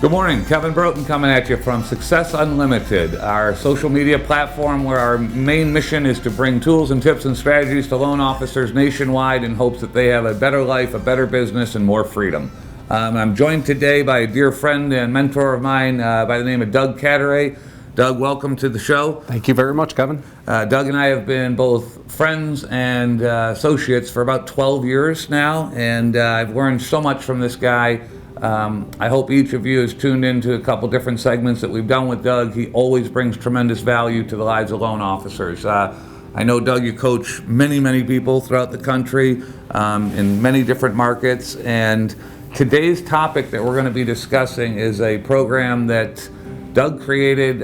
Good morning, Kevin Broughton coming at you from Success Unlimited, our social media platform where our main mission is to bring tools and tips and strategies to loan officers nationwide in hopes that they have a better life, a better business, and more freedom. I'm joined today by a dear friend and mentor of mine by the name of Doug C.A.R.E. Doug, welcome to the show. Thank you very much, Kevin. Doug and I have been both friends and associates for about 12 years now, and I've learned so much from this guy. I hope each of you has tuned into a couple different segments that we've done with Doug. He always brings tremendous value to the lives of loan officers. I know, Doug, you coach many people throughout the country in many different markets, and today's topic that we're going to be discussing is a program that Doug created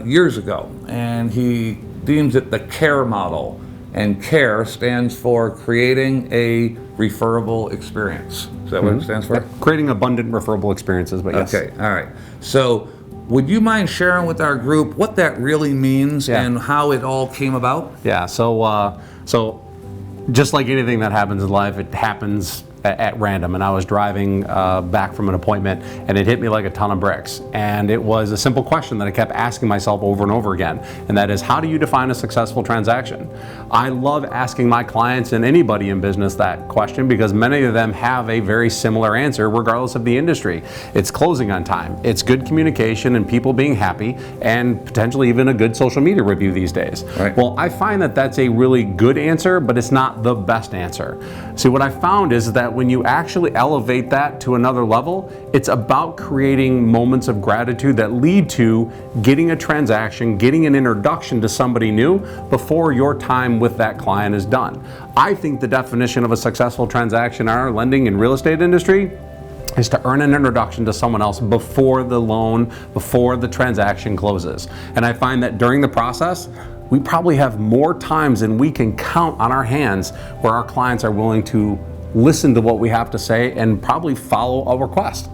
years ago, and he deems it the C.A.R.E Model, and C.A.R.E stands for creating a referable experience. Is that what it stands for? Creating abundant referable experiences, but yes. Okay, all right. So would you mind sharing with our group what that really means and how it all came about? Yeah, so just like anything that happens in life, it happens at random. And I was driving back from an appointment, and it hit me like a ton of bricks. And it was a simple question that I kept asking myself over and over again, and that is, how do you define a successful transaction? I love asking my clients and anybody in business that question because many of them have a very similar answer regardless of the industry. It's closing on time, it's good communication and people being happy, and potentially even a good social media review these days. Right. Well, I find that that's a really good answer, but it's not the best answer. See, what I found is that when you actually elevate that to another level, it's about creating moments of gratitude that lead to getting a transaction, getting an introduction to somebody new before your time with that client is done. I think the definition of a successful transaction in our lending and real estate industry is to earn an introduction to someone else before the loan, before the transaction closes. And I find that during the process, we probably have more times than we can count on our hands where our clients are willing to listen to what we have to say and probably follow a request.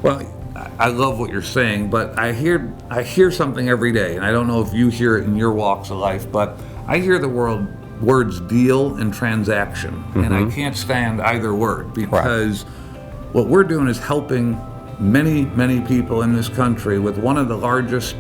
Well, I love what you're saying, but I hear something every day, and I don't know if you hear it in your walks of life, but I hear the words deal and transaction, and I can't stand either word because what we're doing is helping many people in this country with one of the largest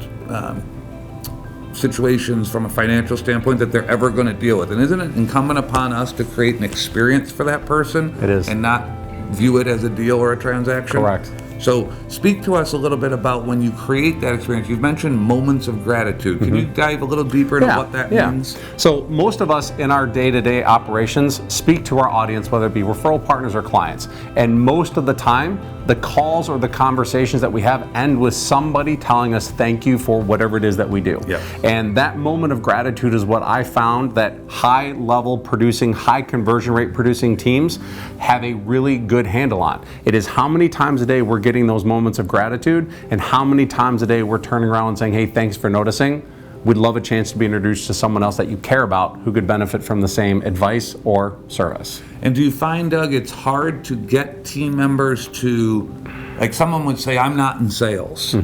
situations from a financial standpoint that they're ever going to deal with. And isn't it incumbent upon us to create an experience for that person? It is. And not view it as a deal or a transaction? Correct. So speak to us a little bit about when you create that experience. You've mentioned moments of gratitude. Can you dive a little deeper into what that means? So most of us in our day-to-day operations speak to our audience, whether it be referral partners or clients. And most of the time, the calls or the conversations that we have end with somebody telling us thank you for whatever it is that we do. Yeah. And that moment of gratitude is what I found that high level producing, high conversion rate producing teams have a really good handle on. It is how many times a day we're getting those moments of gratitude and how many times a day we're turning around and saying, hey, thanks for noticing. We'd love a chance to be introduced to someone else that you care about who could benefit from the same advice or service. And do you find, Doug, it's hard to get team members to, like someone would say, I'm not in sales.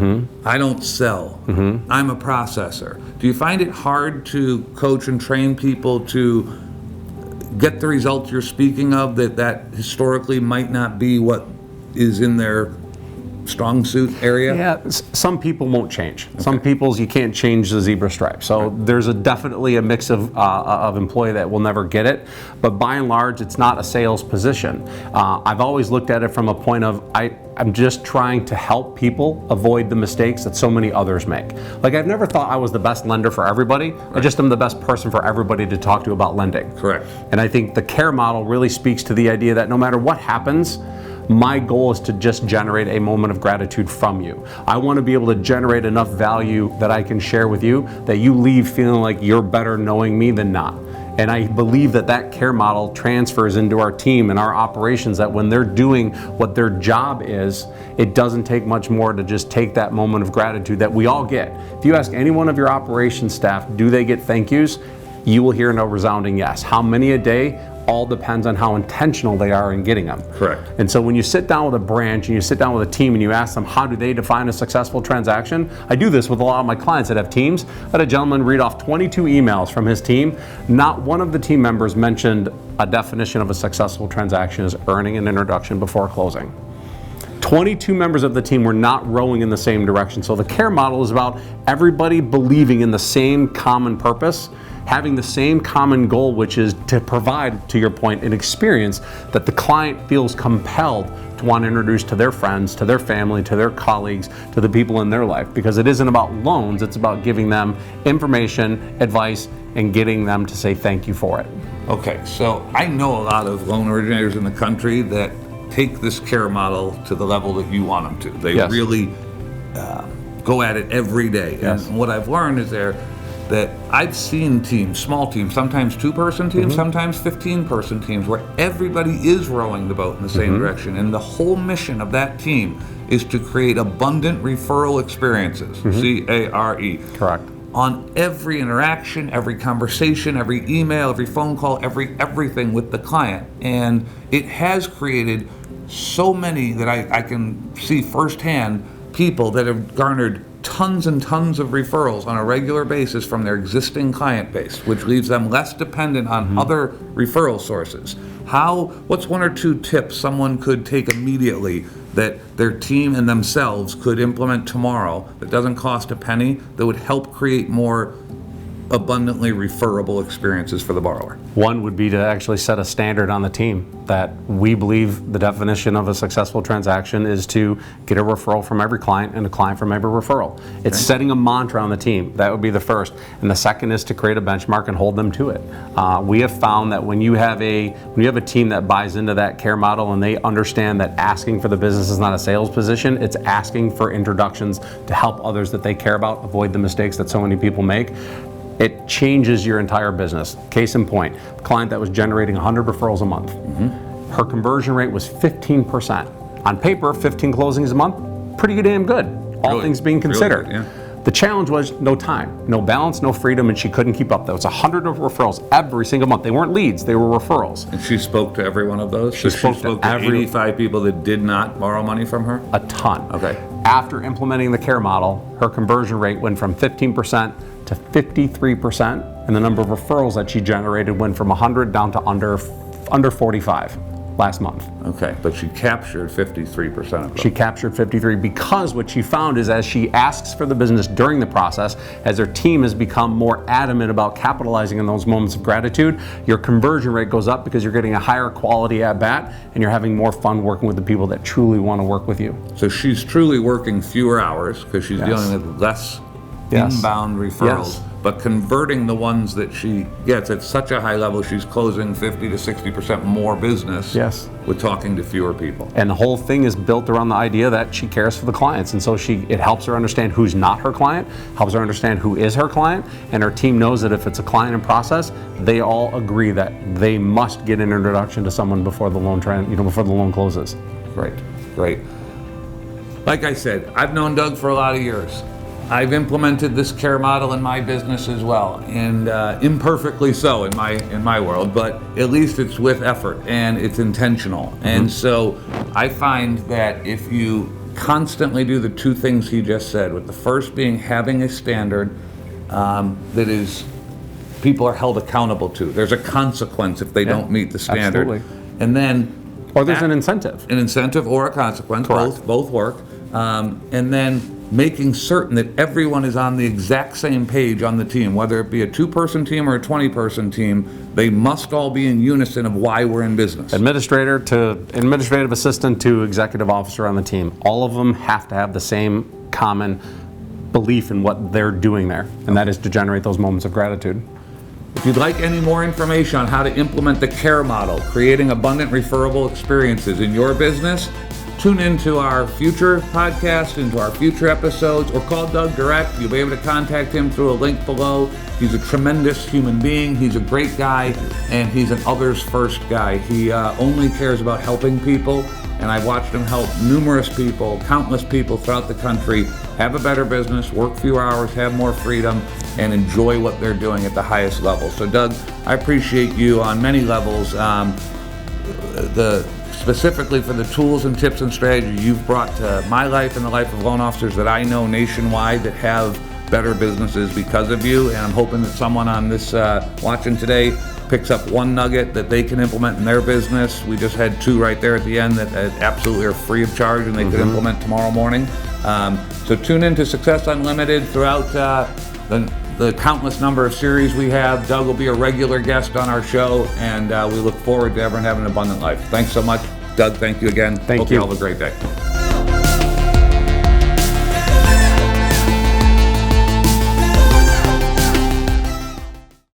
I don't sell. I'm a processor. Do you find it hard to coach and train people to get the results you're speaking of that historically might not be what is in their strong suit area? Yeah, some people won't change. Okay. Some people's you can't change the zebra stripe. So there's definitely a mix of employee that will never get it. But by and large, it's not a sales position. I've always looked at it from a point of I'm just trying to help people avoid the mistakes that so many others make. Like I've never thought I was the best lender for everybody. I just am the best person for everybody to talk to about lending. Correct. And I think the C.A.R.E model really speaks to the idea that no matter what happens, my goal is to just generate a moment of gratitude from you. I want to be able to generate enough value that I can share with you that you leave feeling like you're better knowing me than not. And I believe that C.A.R.E model transfers into our team and our operations, that when they're doing what their job is, it doesn't take much more to just take that moment of gratitude that we all get. If you ask any one of your operations staff, do they get thank yous? You will hear no resounding yes. How many a day? All depends on how intentional they are in getting them. Correct. And so when you sit down with a branch and you sit down with a team and you ask them how do they define a successful transaction, I do this with a lot of my clients that have teams. I had a gentleman read off 22 emails from his team. Not one of the team members mentioned a definition of a successful transaction as earning an introduction before closing. 22 members of the team were not rowing in the same direction. So the C.A.R.E model is about everybody believing in the same common purpose, having the same common goal, which is to provide, to your point, an experience that the client feels compelled to want to introduce to their friends, to their family, to their colleagues, to the people in their life. Because it isn't about loans, it's about giving them information, advice, and getting them to say thank you for it. Okay, so I know a lot of loan originators in the country that take this C.A.R.E model to the level that you want them to. They Yes. really go at it every day. Yes. And what I've learned is that I've seen teams, small teams, sometimes 2-person teams, sometimes 15-person teams, where everybody is rowing the boat in the same direction. And the whole mission of that team is to create abundant referral experiences, C.A.R.E. Correct. On every interaction, every conversation, every email, every phone call, everything with the client. And it has created so many that I can see firsthand, people that have garnered tons and tons of referrals on a regular basis from their existing client base, which leaves them less dependent on other referral sources. What's 1 or 2 tips someone could take immediately that their team and themselves could implement tomorrow that doesn't cost a penny, that would help create more abundantly referable experiences for the borrower? One would be to actually set a standard on the team that we believe the definition of a successful transaction is to get a referral from every client and a client from every referral. It's setting a mantra on the team. That would be the first. And the second is to create a benchmark and hold them to it. We have found that when you have a team that buys into that C.A.R.E model and they understand that asking for the business is not a sales position, it's asking for introductions to help others that they care about avoid the mistakes that so many people make, it changes your entire business. Case in point, a client that was generating 100 referrals a month. Her conversion rate was 15%. On paper, 15 closings a month, pretty damn good, all things being considered. Really good, yeah. The challenge was no time, no balance, no freedom, and she couldn't keep up. There was 100 referrals every single month. They weren't leads, they were referrals. And she spoke to every one of those? She spoke to 85 people that did not borrow money from her? A ton. Okay. After implementing the C.A.R.E model, her conversion rate went from 15% to 53%, and the number of referrals that she generated went from 100 down to under 45 last month. Okay, but she captured 53% of them. She captured 53 because what she found is as she asks for the business during the process, as her team has become more adamant about capitalizing on those moments of gratitude, your conversion rate goes up because you're getting a higher quality at bat and you're having more fun working with the people that truly want to work with you. So she's truly working fewer hours because she's dealing with less inbound referrals, but converting the ones that she gets at such a high level, she's closing 50 to 60% more business with talking to fewer people. And the whole thing is built around the idea that she cares for the clients, and so it helps her understand who's not her client, helps her understand who is her client, and her team knows that if it's a client in process, they all agree that they must get an introduction to someone before the loan before the loan closes. Great. Like I said, I've known Doug for a lot of years. I've implemented this C.A.R.E model in my business as well, and imperfectly so in my world, but at least it's with effort and it's intentional. And so I find that if you constantly do the 2 things he just said, with the first being having a standard that is people are held accountable to. There's a consequence if they don't meet the standard. Absolutely. And then there's an incentive. An incentive or a consequence, both work. And then making certain that everyone is on the exact same page on the team, whether it be a 2-person team or a 20-person team, they must all be in unison of why we're in business. Administrator to administrative assistant to executive officer on the team, all of them have to have the same common belief in what they're doing there, and that is to generate those moments of gratitude. If you'd like any more information on how to implement the C.A.R.E model, creating abundant referable experiences in your business, tune into our future podcast, into our future episodes, or call Doug direct. You'll be able to contact him through a link below. He's a tremendous human being. He's a great guy, and he's an others first guy. He only cares about helping people, and I've watched him help numerous people, countless people throughout the country have a better business, work fewer hours, have more freedom, and enjoy what they're doing at the highest level. So Doug, I appreciate you on many levels. Specifically for the tools and tips and strategy you've brought to my life and the life of loan officers that I know nationwide that have better businesses because of you, and I'm hoping that someone on this watching today picks up one nugget that they can implement in their business. We just had 2 right there at the end that absolutely are free of charge and they could implement tomorrow morning. So tune in to Success Unlimited throughout the countless number of series we have. Doug will be a regular guest on our show, and we look forward to everyone having an abundant life. Thanks so much, Doug. Thank you again. Thank Hope you. you all have a great day.